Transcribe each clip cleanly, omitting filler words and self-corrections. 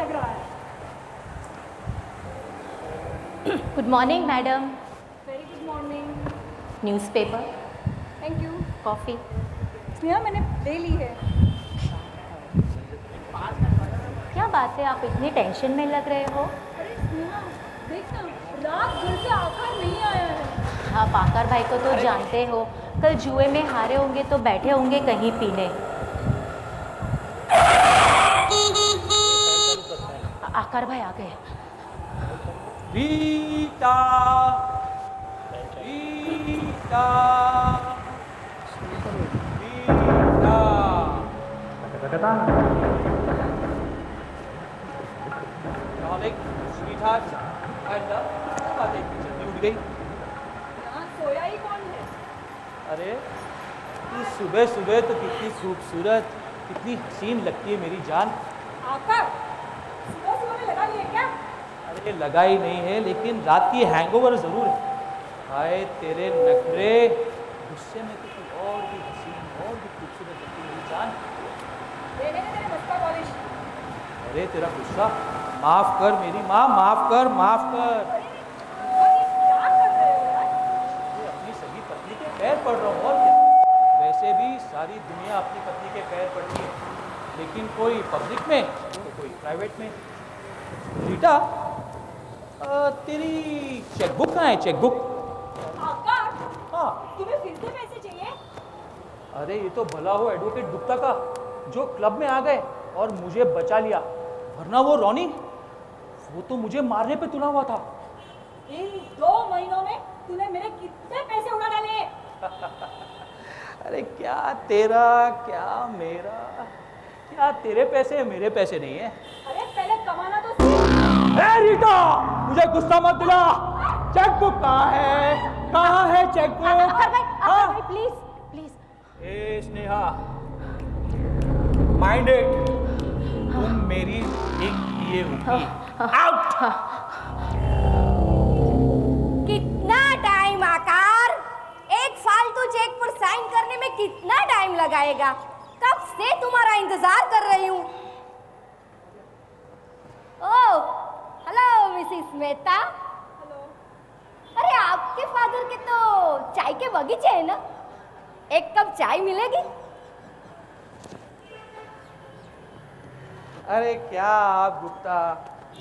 लग रहा है। Good morning madam. Very good morning. Newspaper, thank you. Coffee. Sneha मैंने ले ली है। क्या बात है, आप इतनी टेंशन में लग रहे हो? अरे स्नेहा देख ना, रात भर से आकर नहीं आया है। आप आकर भाई को तो जानते हो, कल जुए में हारे होंगे तो बैठे होंगे कहीं पीने। आकर भाई आ गए। Rita, Rita, Rita. Darling, sweetheart, I love you। क्या बात है, इतनी जल्दी उठ गई? यहाँ सोया ही कौन है? अरे तू सुबह सुबह तो कितनी खूबसूरत, कितनी हसीन लगती है मेरी जान। आकर सुबह सुबह में लगा लिया क्या? अरे लगा ही नहीं है, लेकिन रात की हैंगओवर जरूर है। हाय तेरे नखरे, गुस्से में तो तू और भी हसीन और भी खूबसूरत लगती है मेरी जान। देने दे तेरे मस्का पॉलिश। अरे तेरा गुस्सा माफ कर मेरी माँ, माफ कर, माफ कर। क्या कर रहे हो यार? मैं अपनी सगी पत्नी के पैर पड़ रहा हूँ और क्या। वैसे भी सारी दुनिया अपनी पत्नी के पैर पड़ती है, लेकिन कोई पब्लिक में तो कोई प्राइवेट में। रीटा, तेरी चेकबुक कहाँ है, चेकबुक? आकर हाँ। तुम्हें फिर से पैसे चाहिए? अरे ये तो भला हो एडवोकेट गुप्ता का, जो क्लब में आ गए और मुझे बचा लिया, वरना वो रॉनी, वो तो मुझे मारने पे तुला हुआ था। इन 2 महीनों में तूने मेरे कितने पैसे उड़ा डाले? अरे क्या तेरा क्या मेरा, क्या तेरे पैसे मेरे पैसे नहीं है। अरे पहले कमाना तो सीख। ए रीटा, मुझे गुस्सा मत दिला। चेकबुक कहाँ है, कहाँ है चेकबुक? आकर भाई please please. A Sneha, mind it, तुम मेरी एक ये होगी। आउट। कितना टाइम आकार? एक फालतू चेक पर साइन करने में कितना टाइम लगाएगा? कब से तुम्हारा इंतजार कर रही हूँ। ओह, हेलो मिसिस मेहता। हेलो। अरे आपके फादर के तो चाय के बगीचे है ना, एक कप चाय मिलेगी? अरे क्या आप गुप्ता,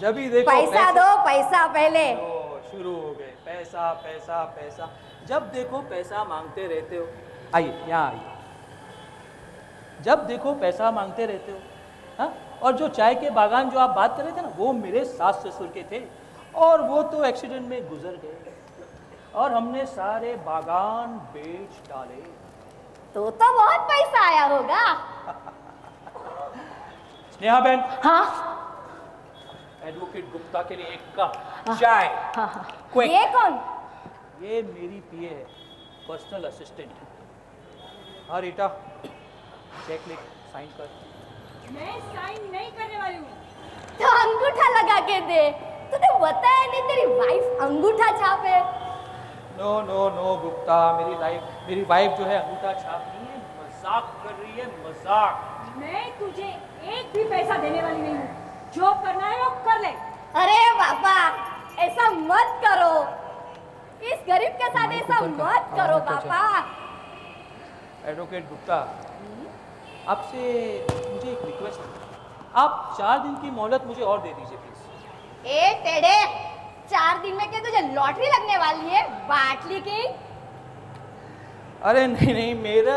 जब भी देखो पैसा दो, पैसा पहले। ओ, शुरू हो गए पैसा पैसा पैसा। जब देखो पैसा मांगते रहते हो। आइए यहाँ आइए। जब देखो पैसा मांगते रहते हो। हाँ, और जो चाय के बागान जो आप बात कर रहे थे ना, वो मेरे सास ससुर के थे, और वो तो एक्सीडेंट में गुजर गए, और हमने सारे बागान बेच डाले। तो बहुत पैसा आया होगा। स्नेहा बहन, हाँ एडवोकेट गुप्ता के लिए एक कप चाय। हाँ हाँ। Quick। ये कौन? ये मेरी पीए है, पर्सनल असिस्टेंट। हाँ रीटा, चेक लिख, साइन कर। मैं साइन नहीं करने वाली हूँ। तो अंगूठा लगा के दे। तूने बताया नहीं तेरी वाइफ अंगूठा छापे? नो नो नो गुप्ता, मेरी वाइफ जो है अंगूठा छाप नहीं है, मजाक कर रही है, मजाक। मैं तुझे एक भी पैसा देने वाली नहीं हूँ। जो करना है वो कर ले। अरे पापा, ऐसा मत करो। इस गरीब के साथ ऐसा मत करो पापा। एडवोकेट गुप्ता, आपसे मुझे एक रिक्वेस्ट है, आप 4 दिन की मोहलत मुझे और दे दीजिए प्लीज। ए टेढ़े, 4 दिन में क्या तुझे लॉटरी लगने वाली है बाटली की? अरे नहीं नहीं, मेरे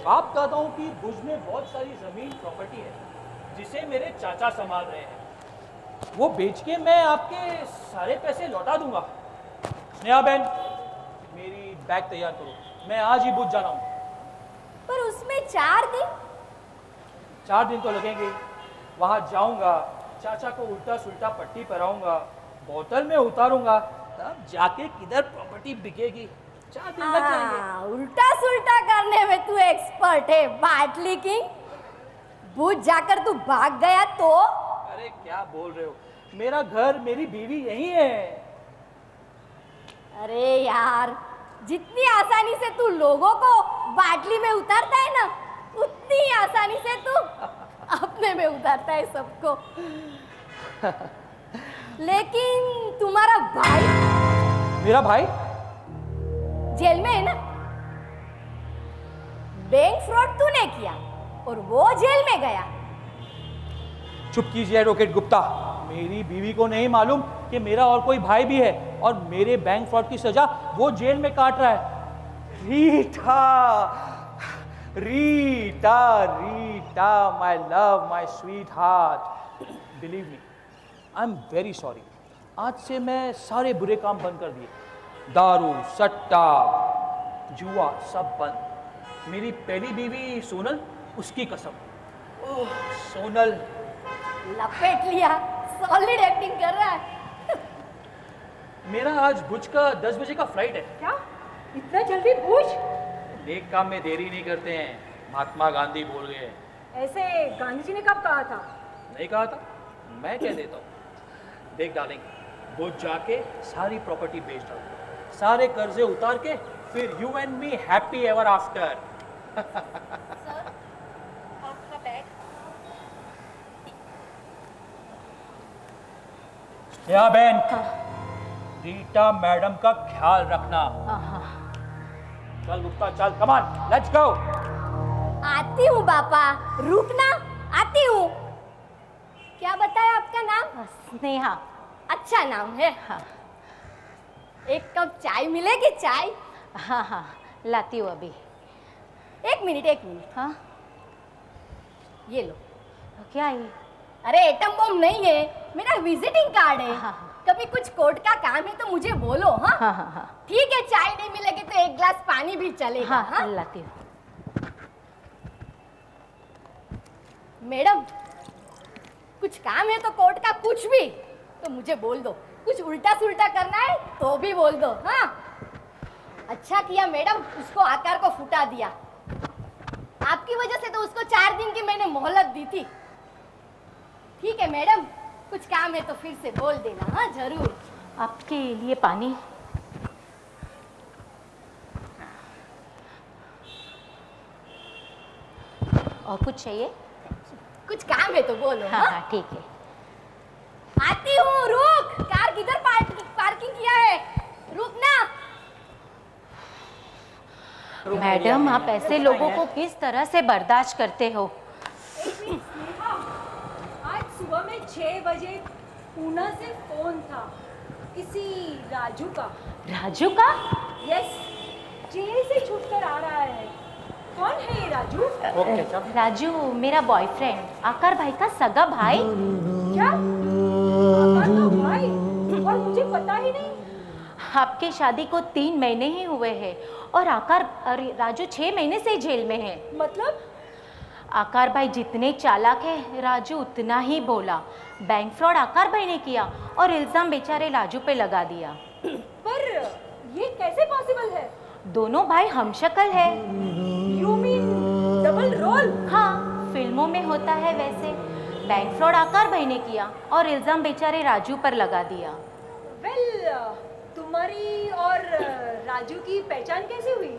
बाप दादाओं की भुज में बहुत सारी जमीन प्रॉपर्टी है, जिसे मेरे चाचा संभाल रहे हैं। वो बेच के मैं आपके सारे पैसे लौटा दूंगा। स्नेहा बहन, मेरी बैग तैयार करो, मैं आज ही भुज जा रहा हूँ। पर उसमें 4 दिन? 4 दिन तो लगेंगे। वहाँ जाऊंगा, चाचा को उल्टा सुल्टा पट्टी पहराऊंगा, बोतल में उतारूंगा, तब जाके किधर प्रॉपर्टी बिकेगी। 4 दिन लग जाएंगे। उल्टा सुल्टा करने में तू एक्सपर्ट है बाटली की। भूत जाकर तू भाग गया तो? अरे क्या बोल रहे हो, मेरा घर मेरी बीवी यही है। अरे यार, जितनी आसानी से तू लोगों को बाटली में उतारता है ना, उतनी आसानी से तू अपने में उतारता है सबको। लेकिन तुम्हारा भाई मेरा भाई? जेल में है ना? बैंक फ्रॉड तूने किया और वो जेल में गया। चुप कीजिए एडवोकेट गुप्ता। मेरी बीवी को नहीं मालूम कि मेरा और कोई भाई भी है और मेरे बैंक फ्रॉड की सजा वो जेल में काट रहा है। Rita, Rita, Rita, my love, my sweet heart, believe me, I am very sorry. आज से मैं सारे बुरे काम बंद कर दिए। दारू, सट्टा, जुआ सब बंद। मेरी पहली बीवी सोनल, उसकी कसम। ओह सोनल, लपेट लिया, सॉलिड एक्टिंग कर रहा है। मेरा आज भुज का 10 बजे का फ्लाइट है। क्या इतना जल्दी भूज? नेक काम में देरी नहीं करते हैं, महात्मा गांधी बोल गए। ऐसे गांधी जी ने कब कहा था? नहीं कहा था, मैं कह देता हूँ। देख डार्लिंग, भुज जाके सारी प्रॉपर्टी बेच डाल, सारे कर्जे उतार के फिर you and me happy ever after. Sir, आपका बैग। क्या बहन, रीटा मैडम का ख्याल रखना। चल गुप्ता चल, कमान लेट्स गो। आती हूँ पापा, रुकना, आती हूँ। क्या बताया आपका नाम? स्नेहा। अच्छा नाम है। हाँ एक कप चाय मिलेगी? चाय? हाँ हाँ लाती हूँ अभी। एक मिनट। हाँ ये लो। क्या ये? अरे एटम बम नहीं है, मेरा विजिटिंग कार्ड है। हाँ। कभी कुछ कोर्ट का काम है तो मुझे बोलो। हाँ हाँ हाँ हाँ ठीक है, चाय नहीं मिलेगी तो एक ग्लास पानी भी चलेगा। हाँ, हाँ? लाती हूँ। मैडम, कुछ काम है तो कोर्ट का कुछ भी तो मुझे बोल दो। कुछ उल्टा सुल्टा करना है तो भी बोल दो। हाँ अच्छा किया मैडम, उसको आकार को फुटा दिया। आपकी वजह से तो उसको 4 दिन की मैंने मोहलत दी थी। ठीक है मैडम, कुछ काम है तो फिर से बोल देना। हाँ जरूर। आपके लिए पानी। और कुछ चाहिए? कुछ काम है तो बोलो। हाँ हाँ? हाँ ठीक है। आती हूँ, रुक। कार किधर पार्किंग किया है? रुकना। मैडम आप ऐसे लोगों को किस तरह से बर्दाश्त करते हो? स्नेहा, आज सुबह में 6 बजे पूना से फोन था किसी राजू का। राजू का? यस, जेल से छूटकर आ रहा है। कौन है ये राजू? ओके चल। राजू मेरा बॉयफ्रेंड, आकार भाई का सगा भाई। क्या? आकार का भाई? और मुझे पता ही नहीं। आपकी शादी को 3 महीने ही हुए हैं और राजू 6 महीने से जेल में है। मतलब? आकार भाई जितने चालाक है, राजू उतना ही भोला। बैंक फ्रॉड आकार भाई ने किया और इल्जाम बेचारे राजू पे लगा दिया। पर ये कैसे पॉसिबल है? दोनों भाई हमशक्ल है। You mean double role? हाँ, फिल्मों में होता है वैसे। बैंक फ्रॉड आकार भाई ने किया और इल्जाम बेचारे राजू पर लगा दिया। वेल, तुम्हारी और राजू की पहचान कैसे हुई?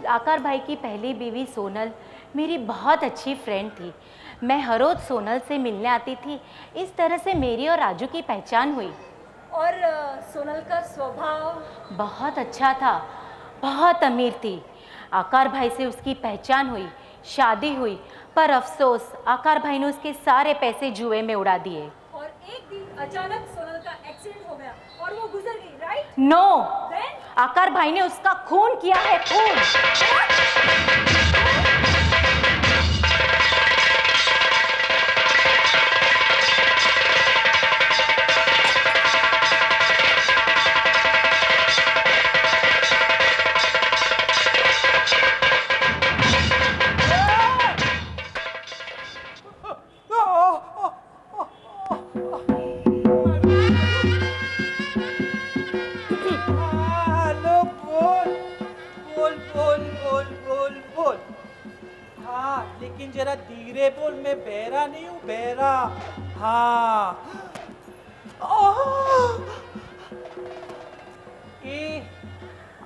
आकार भाई की पहली बीवी सोनल मेरी बहुत अच्छी फ्रेंड थी। मैं हर रोज सोनल से मिलने आती थी। इस तरह से मेरी और राजू की पहचान हुई। और सोनल का स्वभाव? बहुत अच्छा था, बहुत अमीर थी। आकार भाई से उसकी पहचान हुई, शादी हुई, पर अफसोस आकार भाई ने उसके सारे पैसे जुए में उड़ा दिए। और एक दिन अचानक सोनल का एक्सीडेंट हो गया और वो गुजर गई, राइट? No, Then? आकार भाई ने उसका खून किया है, खून। हेलो, बोल। हाँ लेकिन जरा धीरे बोल, मैं बहरा नहीं हूँ, बहरा। हाँ। ए,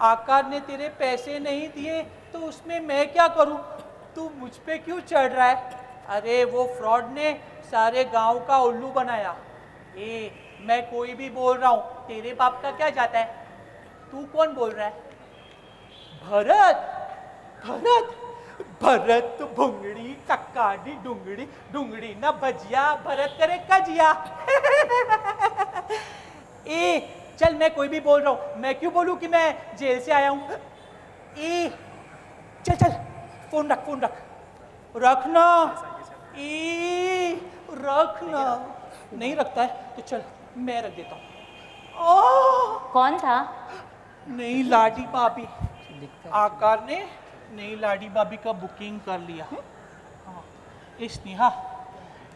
आकार ने तेरे पैसे नहीं दिए तो उसमें मैं क्या करूँ? तू मुझ पे क्यों चढ़ रहा है? अरे वो फ्रॉड ने सारे गांव का उल्लू बनाया। मैं कोई भी बोल रहा हूँ, तेरे बाप का क्या जाता है? तू कौन बोल रहा है? भरत। भरत भरत भुंगड़ी कक्काडी डुंगड़ी डुंगड़ी ना भजिया भरत करे कजिया। चल मैं कोई भी बोल रहा हूँ, मैं क्यों बोलूँ कि मैं जेल से आया हूँ? चल चल फोन रख रखना। रखना नहीं रखता है तो चल मैं रख देता हूँ। कौन था? नई लाडी भाभी। आकार ने नई लाडी भाभी का बुकिंग कर लिया। हाँ, स्नेहा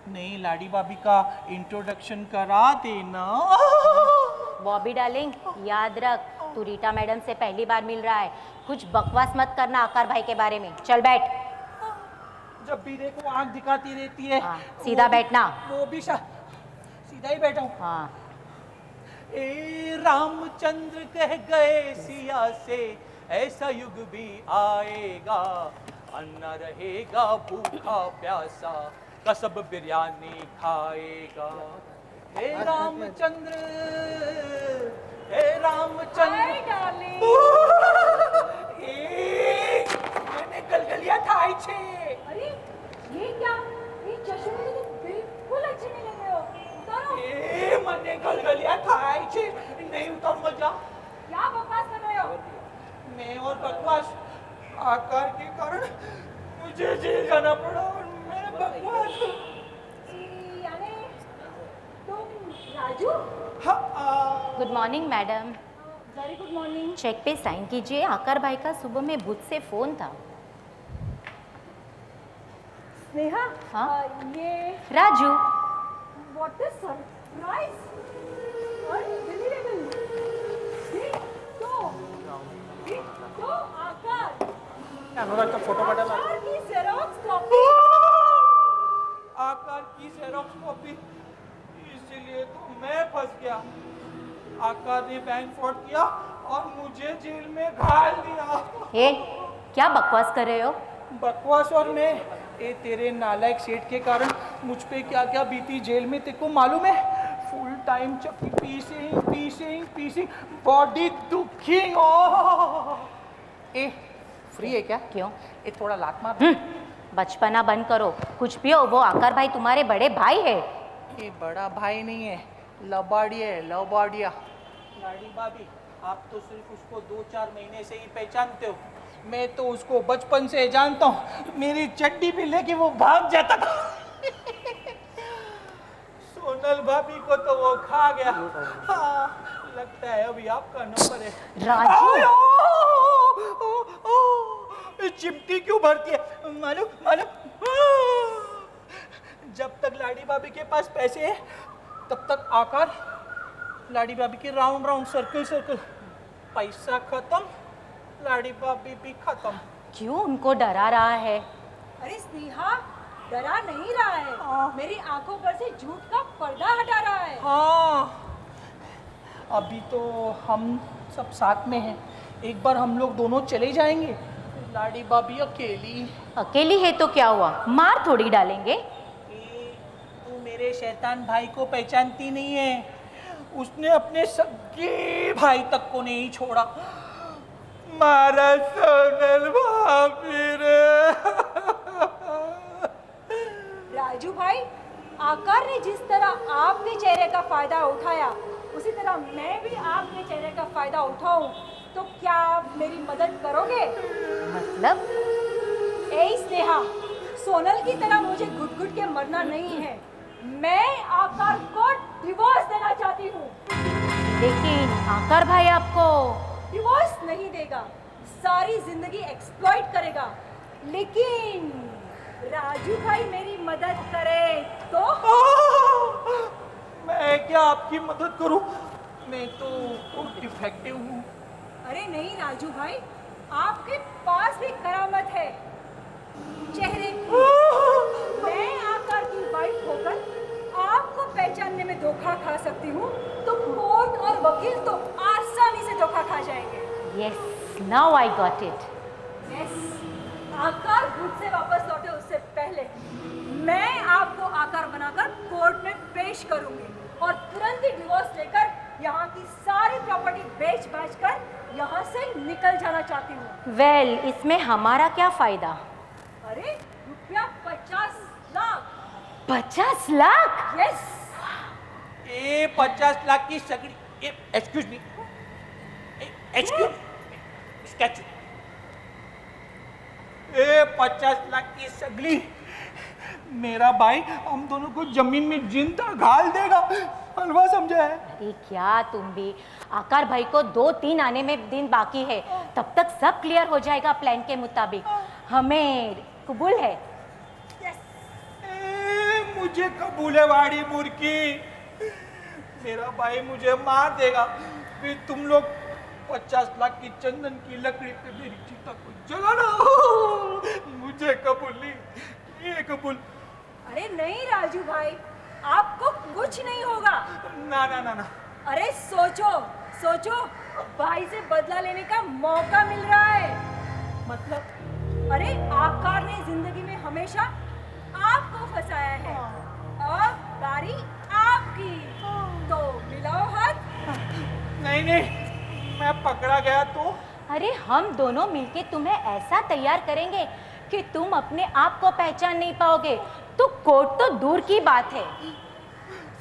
नई लाडी भाभी का इंट्रोडक्शन करा देना। बॉबी डार्लिंग, याद रख, तू रीटा मैडम से पहली बार मिल रहा है, कुछ बकवास मत करना आकार भाई के बारे में। चल बैठ। जब भी देखो आंख दिखाती रहती है। हाँ, सीधा बैठना। वो भी सीधा ही बैठा हूँ। हाँ। ए रामचंद्र कह गए सिया से, ऐसा युग भी आएगा, अन्ना रहेगा भूखा प्यासा, कसब बिरयानी खाएगा। हे रामचंद्र, हे रामचंद्र। Hi darling. मैंने गलगलिया खाई छे। अरे ये क्या? ये चश्मे तो बिल्कुल अच्छे नहीं लग रहे हो। उतारो। मैंने गलगलिया खाई छे। नहीं उतर मजा। क्या बकवास कर रहे हो? मैं और बकवास आकार के कारण मुझे जेल जाना पड़ा और मैं बकवास। यानी तुम राजू? हाँ, good morning madam. Very good morning. Check पे साइन कीजिए। आकार भाई का सुबह में बुध से फोन था। स्नेहा। हाँ? ये Raju. What is surprise, unbelievable. तो आकार अनुराग का फोटो काटा ना। आकार की जेरॉक्स कॉपी। आकार की जेरॉक्स कॉपी, इसीलिए तो मैं फंस गया। आकार ने बैंक फ्रॉड किया और मुझे जेल में घाल दिया। क्या बकवास कर रहे हो? बकवास और मैं, तेरे नालायक सेठ के कारण मुझ पे क्या क्या बीती जेल में, तेरे को मालूम है? फुल टाइम चक्की पीसिंग, बॉडी दुखिंग। फ्री है क्या? क्यों? थोड़ा लात मार। बचपना बंद करो। कुछ भी हो, वो आकार भाई तुम्हारे बड़े भाई है। ये बड़ा भाई नहीं है, लबाड़िया है, लबाड़िया। लाडी भाभी, आप तो सिर्फ उसको 2-4 महीने से ही पहचानते हो, मैं तो उसको बचपन से जानता हूँ। मेरी चड्डी भी लेके वो भाग जाता था। सोनल भाभी को तो वो खा गया। हाँ, लगता है अभी आपका नंबर है। राजू। चिमटी क्यों भरती है? मालूम। जब तक लाडी भाभी के पास पैसे है तब तक आकार लाडी भाभी के राउंड सर्कल। पैसा खत्म, लाडी भाभी भी खत्म। क्यों उनको डरा रहा है? अरे स्नेहा, डरा नहीं रहा है, मेरी आंखों पर से झूठ का पर्दा हटा रहा है। हाँ, अभी तो हम सब साथ में हैं, एक बार हम लोग दोनों चले जाएंगे। लाडी भाभी अकेली है तो क्या हुआ, मार थोड़ी डालेंगे। तू मेरे शैतान भाई को पहचानती नहीं है, उसने अपने सगे भाई तक को नहीं छोड़ा। मारा सोनल भाभी रे। राजू भाई, आकार ने जिस तरह आपके चेहरे का फायदा उठाया, उसी तरह मैं भी आपके चेहरे का फायदा उठाऊं, तो क्या आप मेरी मदद करोगे? मतलब? ए स्नेहा, सोनल की तरह मुझे घुट के मरना नहीं है। मैं आकार को डिवोर्स देना चाहती हूँ। लेकिन आकार भाई आपको डिवोर्स नहीं देगा, सारी जिंदगी एक्सप्लॉइट करेगा। लेकिन राजू भाई मेरी मदद करे तो? मैं क्या आपकी मदद करूं? मैं तो डिफेक्टिव हूँ। अरे नहीं राजू भाई, आपके पास भी करामत है चेहरे की। मैं आकार की वाइफ होकर आपको पहचानने में धोखा खा सकती हूँ, तो कोर्ट और वकील तो आसानी से धोखा खा जाएंगे। Yes, now I got it. Yes, आकार भूत से वापस लौटे उससे पहले मैं आपको आकार बनाकर कोर्ट में पेश करूंगी और तुरंत ही डिवोर्स लेकर यहाँ की सारी प्रॉपर्टी बेच कर यहाँ से निकल जाना चाहती हूँ। वेल, इसमें हमारा क्या फायदा? अरे रुपया 50 लाख। 50 लाख? यस। ए 50 लाख की सगड़ी, एक्सक्यूज मी, एक्सक्यूज स्टैचू, ए 50 लाख की सगली, मेरा भाई हम दोनों को जमीन में जिंदा गाल देगा, हलवा समझा है? अरे क्या तुम भी, आकार भाई को 2-3 आने में दिन बाकी है, तब तक सब क्लियर हो जाएगा प्लान के मुताबिक। हमें कबूल है? मुझे कबूल है वाड़ी मुर्गी, मेरा भाई मुझे मार देगा, फिर तुम लोग 50 लाख की चंदन की लकड़ी पे मेरी चिता को जलाना। मुझे कबूल नहीं, ये कबूल। अरे नहीं राजू भाई, आपको कुछ नहीं होगा। ना ना ना ना। अरे सोचो सोचो, भाई से बदला लेने का मौका मिल रहा है। मतलब? अरे आकार ने जिंदगी में हमेशा आपको फंसाया है, अब बारी आपकी, तो मिलाओ हाथ। नहीं नहीं, मैं पकड़ा गया तो? अरे हम दोनों मिलके तुम्हें ऐसा तैयार करेंगे कि तुम अपने आप को पहचान नहीं पाओगे, तो कोर्ट तो दूर की बात है।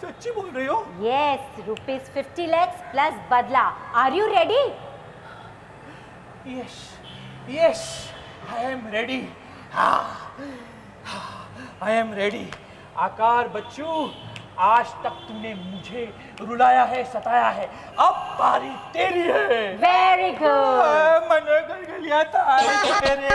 सच्ची बोल रही हो? यस, ₹50 lakhs प्लस बदला। Are you ready? Yes yes, I am ready, I am ready. Aakar बच्चू, आज तक तूने मुझे रुलाया है, सताया है, अब बारी तेरी है। Very good. मन गलिया था तेरे।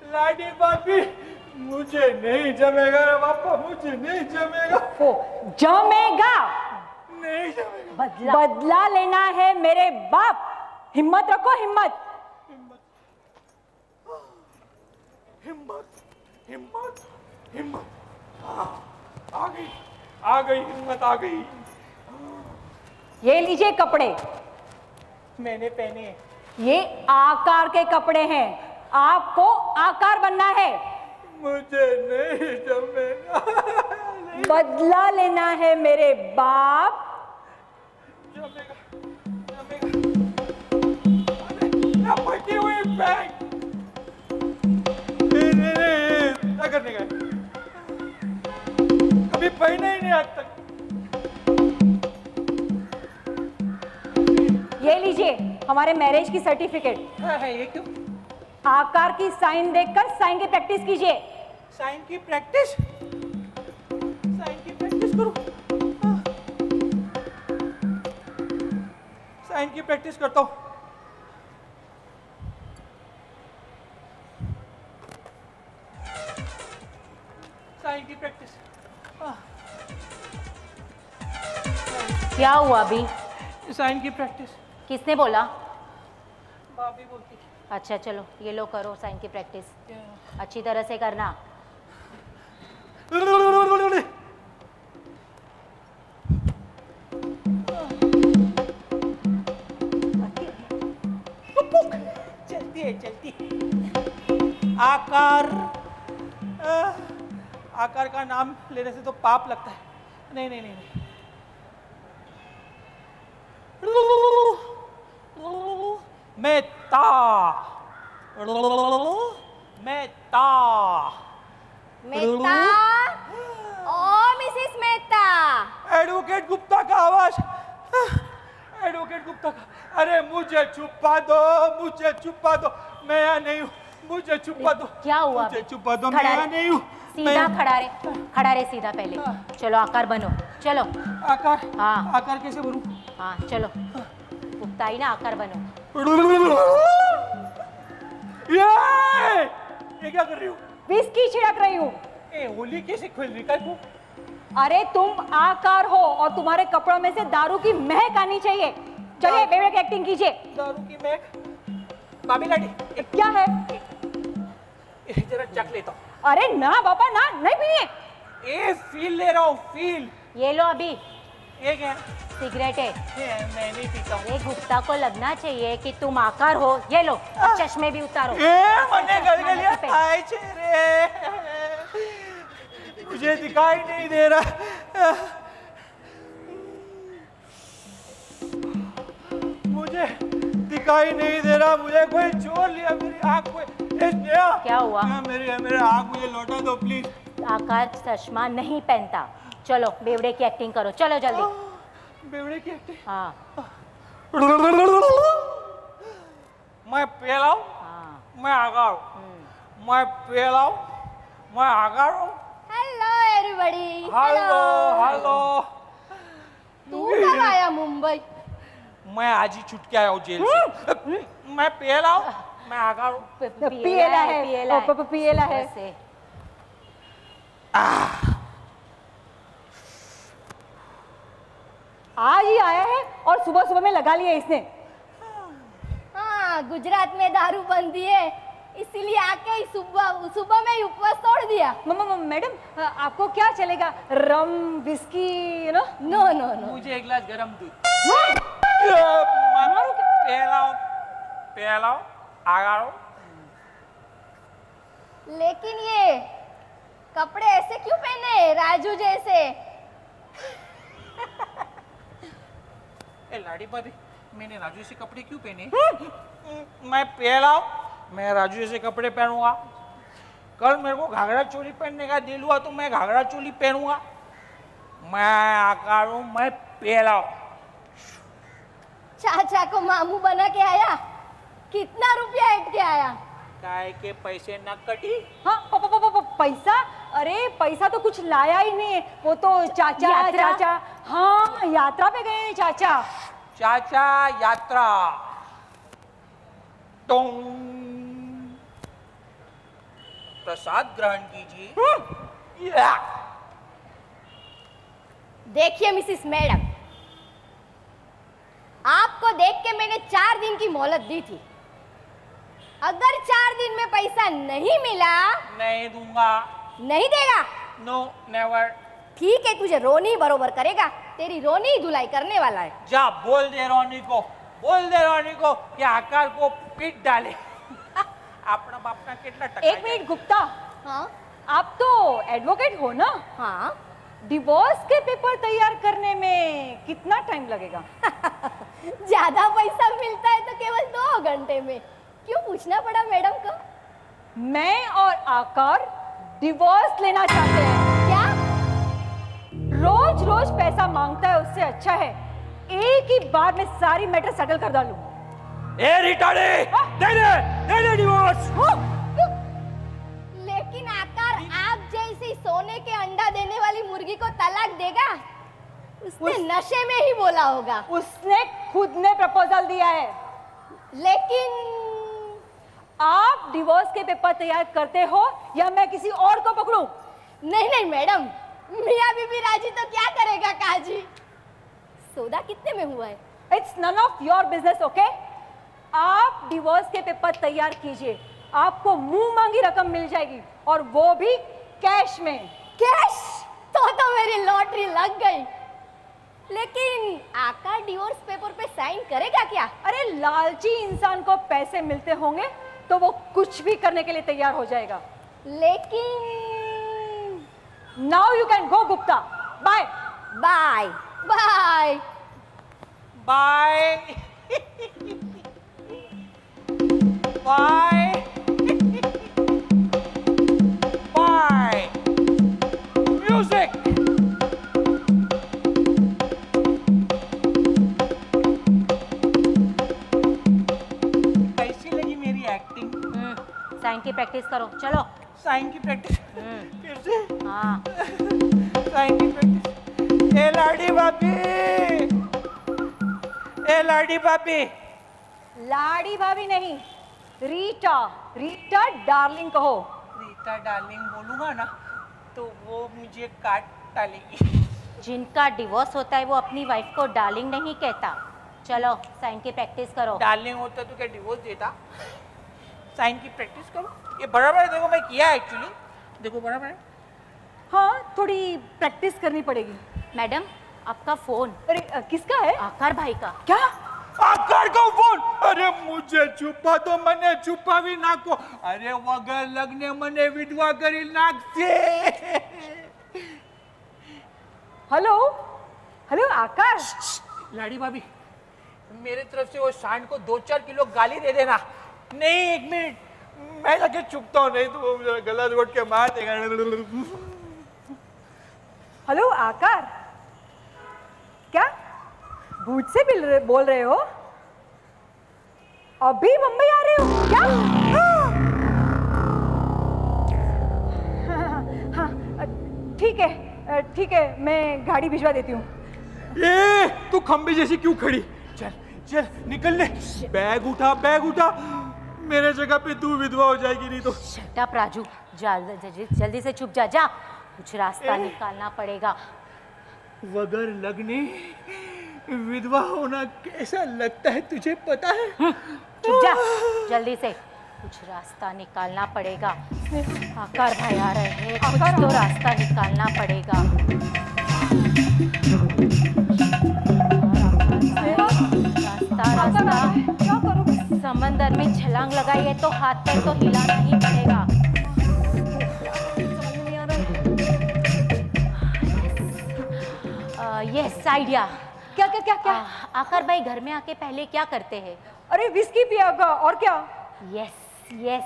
लाडी बाबी, मुझे नहीं जमेगा रे बापा, मुझे नहीं जमेगा। जमेगा, नहीं जमेगा। बदला लेना है मेरे बाप, हिम्मत रखो हिम्मत। हिम्मत हिम्मत हिम्मत, आ गई हिम्मत, आ गई। ये लीजिए कपड़े, मैंने पहने। ये आकार के कपड़े हैं, आपको आकार बनना है। मुझे नहीं जमेगा। बदला लेना है मेरे बाप। जमेगा जमेगा। फटी हुई बैग, क्या करने गए? कभी पहने ही नहीं आज तक। ये लीजिए हमारे मैरिज की सर्टिफिकेट। है ये क्यों? आकार की साइन देखकर साइन की प्रैक्टिस कीजिए। साइन की प्रैक्टिस? साइन की प्रैक्टिस करो। साइन की प्रैक्टिस करता हूँ। साइन की प्रैक्टिस। क्या हुआ अभी? साइन की प्रैक्टिस। किसने बोला? भाभी बोलती। अच्छा चलो, ये लो करो साइन की प्रैक्टिस, अच्छी तरह से करना। चलती है चलती। आकार, आकार का नाम लेने से तो पाप लगता है। नहीं नहीं नहीं, नहीं। मेहता, मेहता, मेहता, ओ मिसेस मेहता। एडवोकेट गुप्ता का आवाज, एडवोकेट गुप्ता का अरे मुझे छुपा दो, मैं यहाँ नहीं हूँ, मुझे छुपा दो। क्या हुआ मुझे अभी? छुपा दो, मैं खड़ा यहाँ रहे। नहीं हूँ। सीधा खड़ा रहे सीधा पहले। चलो आकार बनो, चलो। आकार? हाँ। आकार कैसे बनूं? हाँ चलो, गुप्ता ही ना, आकार बनो। ये क्या कर रही हो? विस्की छिड़क रही हूँ। होली कैसे खेल रही है? अरे तुम आकार हो और तुम्हारे कपड़ों में से दारू की महक आनी चाहिए। चलिए बेवड़े की एक्टिंग कीजिए। दारू की महक? भाभी लाडी, क्या है? जरा चख लेता हूँ। अरे ना बाबा ना, नहीं पिए। फील ले रहा हूँ, फील। ये लो अभी, ये क्या? सिगरेट है। मैं नहीं पीता हूँ। ये गुप्ता को लगना चाहिए कि तुम आकार हो। ये लो, अब चश्मे भी उतारो। मने गलगलियाँ खाए चेहरे, मुझे दिखाई नहीं दे रहा। मुझे दिखाई नहीं दे रहा, मुझे कोई चोर लिया मेरी आँख को। क्या हुआ? मेरे आँख मुझे लौटा दो प्लीज। आकार चश्मा नहीं पहनता। चलो बेवड़े की एक्टिंग करो, चलो जल्दी। बेवड़े की एक्टिंग? हाँ मैं पेलाऊ, हाँ। मैं आगाऊ, मैं पेलाऊ, मैं आगाऊ। Hello everybody. हेलो। तू कब आया मुंबई? मैं आज ही छूट के आया हूँ जेल से। मैं पेलाऊ, मैं आगाऊ। पिएला है, पिएला है। ऐसे। आज ही आया है और सुबह सुबह में लगा लिया इसने। हाँ, गुजरात में दारू बनती है, इसीलिए आके ही सुबह में ही उपवास तोड़ दिया। मैडम आपको क्या चलेगा? रम, विस्की, यू नो? नो। मुझे एक गिलास गरम दूध। पेलाऊ, आगाऊ। लेकिन ये कपड़े ऐसे क्यों पहने राजू जैसे? लाड़ी बारी, मैंने राजू जैसे कपड़े क्यों पहने? मैं पेलाऊ, मैं राजू जैसे कपड़े पहनूंगा। कल मेरे को घाघरा चोली पहनने का दिल हुआ तो मैं घाघरा चोली पहनूंगा। मैं आकार हूं, मैं पेलाऊ। चाचा को मामू बना के आया? कितना रुपया ऐट के आया? काय के पैसे न कटी। हाँ पैसा? अरे पैसा तो कुछ लाया ही नहीं है, वो तो चाचा। हाँ यात्रा पे गए चाचा। चाचा यात्रा। टोंग। प्रसाद ग्रहण कीजिए। देखिए मिसिस मैडम, आपको देख के मैंने 4 दिन की मोहलत दी थी। अगर 4 दिन में पैसा नहीं मिला, नहीं दूंगा। नहीं देगा? No, never. ठीक है, तुझे रोनी बरोबर करेगा। तेरी रोनी ही धुलाई करने वाला है। जा बोल दे रोनी को कि आकार को पीट डाले। अपना बापना कितना टका। एक मिनट गुप्ता, हाँ आप तो एडवोकेट हो ना? हाँ। डिवोर्स के पेपर तैयार करने में कितना टाइम लगेगा? ज्यादा पैसा मिलता है तो केवल 2 घंटे में। क्यों पूछना पड़ा मैडम को? मैं और आकार डिवोर्स लेना चाहते हैं। क्या? रोज रोज पैसा मांगता है, उससे अच्छा है एक ही बार में सारी मैटर सेटल कर डालूं। ए रिटार्डे, दे दे डिवोर्स। लेकिन आकार आप जैसी सोने के अंडा देने वाली मुर्गी को तलाक देगा? उसने नशे में ही बोला होगा। उसने खुद ने प्रपोजल दिया है। लेकिन आप डिवोर्स के पेपर तैयार करते हो या मैं किसी और को पकड़ूं? नहीं मैडम, मियां बीबी राजी तो क्या करेगा काजी? सौदा कितने में हुआ है? It's none of your business, okay? आप डिवोर्स के पेपर तैयार कीजिए, आपको मुंह मांगी रकम मिल जाएगी और वो भी कैश में। कैश? तो मेरी लॉटरी लग गई। लेकिन आकार डिवोर्स पेपर पे साइन करेगा क्या? अरे लालची इंसान को पैसे मिलते होंगे तो वो कुछ भी करने के लिए तैयार हो जाएगा। लेकिन now you can go Gupta. Bye bye bye bye bye bye. Music. Sign की प्रैक्टिस करो, चलो। साइन की प्रैक्टिस फिर से? हाँ। साइन की प्रैक्टिस। ए लाडी भाभी, ए लाडी भाभी। लाड़ी भाभी नहीं, रीटा, रीटा डार्लिंग कहो। रीता डार्लिंग बोलूंगा ना तो वो मुझे काट डालेगी। जिनका डिवोर्स होता है वो अपनी वाइफ को डार्लिंग नहीं कहता। चलो साइन की प्रैक्टिस करो। डार्लिंग होता तो क्या डिवोर्स देता? साइन की प्रैक्टिस करो। ये बराबर है, देखो मैं किया एक्चुअली, देखो बराबर है। हाँ, थोड़ी प्रैक्टिस करनी पड़ेगी। मैडम, आपका फोन। अरे किसका है? आकार भाई का। क्या? आकार का फोन? अरे मुझे छुपा दो, मने छुपावी नाखो। अरे वगर लग्ने मने विधवा करी नाखशे। हेलो, हेलो आकार। लाड़ी भाभी, मेरे तरफ से वो सांड को 2-4 किलो गाली दे देना। नहीं, 1 मिनट, मैं जाके चुपता हूँ, नहीं तो वो मेरा गला घोट के मार देगा। हेलो आकार, क्या भूत से बोल रहे हो? अभी मुंबई आ रहे हो क्या? हाँ, ठीक है, ठीक है, मैं गाड़ी भिजवा देती हूँ। ए, तू खंबे जैसी क्यों खड़ी? चल चल निकल ले। बैग उठा, बैग उठा। मेरे जगह पे तू विधवा हो जाएगी नहीं तो। शट अप राजू, जल्दी से चुप जा, जा। कुछ रास्ता निकालना पड़ेगा। वगर लगने विधवा होना कैसा लगता है तुझे पता है? चुप जा, जल्दी से। कुछ रास्ता निकालना पड़ेगा। आकार भाई आ रहे हैं, कुछ तो रास्ता निकालना पड़ेगा। रास्ता, क्या करूँ? समंदर में छलांग लगाई है तो हाथ पैर तो हिलाना ही पड़ेगा। समझ नहीं आ रहा है। Yes idea. क्या क्या क्या क्या? आकार भाई घर में आके पहले क्या करते हैं? अरे विस्की पियागा, और क्या? यस यस,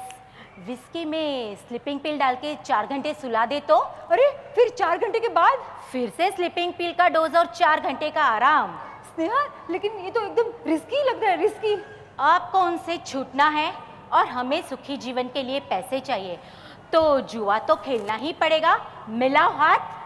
विस्की में स्लीपिंग पिल डाल के 4 घंटे सुला दे तो? अरे फिर 4 घंटे के बाद? फिर से स्लीपिंग पिल का डोज और 4 घंटे का आराम। स्नेहा, लेकिन ये तो एकदम रिस्की लग रहा है, रिस्की। आपको उनसे छूटना है और हमें सुखी जीवन के लिए पैसे चाहिए, तो जुआ तो खेलना ही पड़ेगा। मिलाओ हाथ।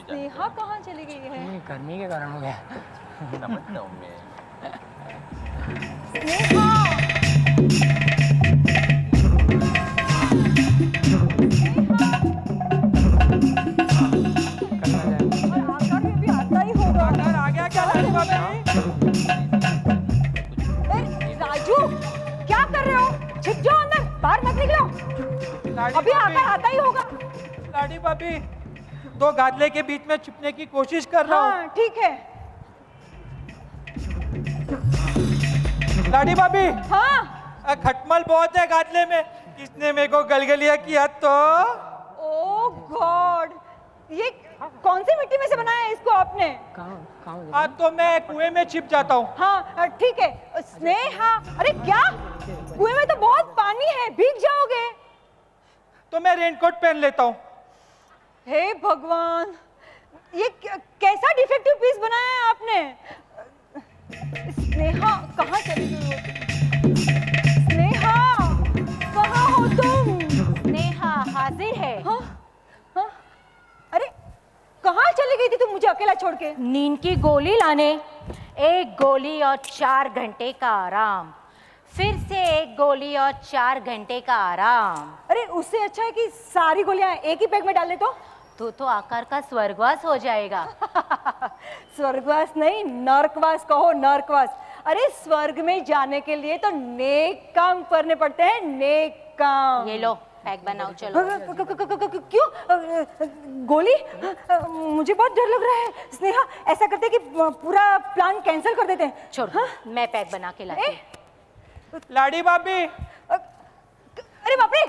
स्नेहा कहाँ चली गई है? गर्मी के कारण हो गया। समझता हूँ मैं। आकार में भी आता ही होगा। आ गया क्या लाड़ी भाभी? राजू, क्या कर रहे हो? छिप जाओ अंदर, बाहर मत निकलो। लाड़ी अभी भाभी, आकार आता ही होगा। लाड़ी भाभी, 2 गादले के बीच में छिपने की कोशिश कर रहा हूँ। हाँ ठीक है। लाड़ी भाभी, हाँ, खटमल बहुत है गादले में, किसने मेरे को गलगलिया किया तो? ओ गॉड, ये कौन सी मिट्टी में से बनाया है इसको आपने? आज तो मैं कुएं में छिप जाता हूँ। हाँ ठीक है। स्नेहा, अरे क्या? कुएं में तो बहुत पानी है, भीग जाओगे। तो मैं रेनकोट पहन लेता हूँ। हे भगवान, ये कैसा डिफेक्टिव पीस बनाया है आपने? स्नेहा, कहाँ चली गई हो तुम? स्नेहा, कहाँ हो तुम? स्नेहा हाजिर है। हाँ? हाँ? अरे कहाँ चली गई थी तुम मुझे अकेला छोड़ के? नींद की गोली लाने। 1 गोली और 4 घंटे का आराम। फिर से 1 गोली और 4 घंटे का आराम। अरे उससे अच्छा है कि सारी गोलियां एक ही पैक में डाल ले तो आकार का स्वर्गवास हो जाएगा। स्वर्गवास नहीं, नर्कवास कहो, नर्कवास। अरे स्वर्ग में जाने के लिए तो नेक काम करने पड़ते हैं, नेक काम। ये लो, पैक बनाओ चलो। क्यों? गोली? मुझे बहुत डर लग रहा है स्नेहा। ऐसा करते कि पूरा प्लान कैंसिल कर देते हैं। छोड़, मैं पैक बना के लाती हूँ। लाडी भाभी, अरे बाप रे,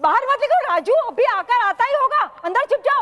बाहर मत निकलो राजू, अभी आकर आता ही होगा, अंदर छुप जाओ।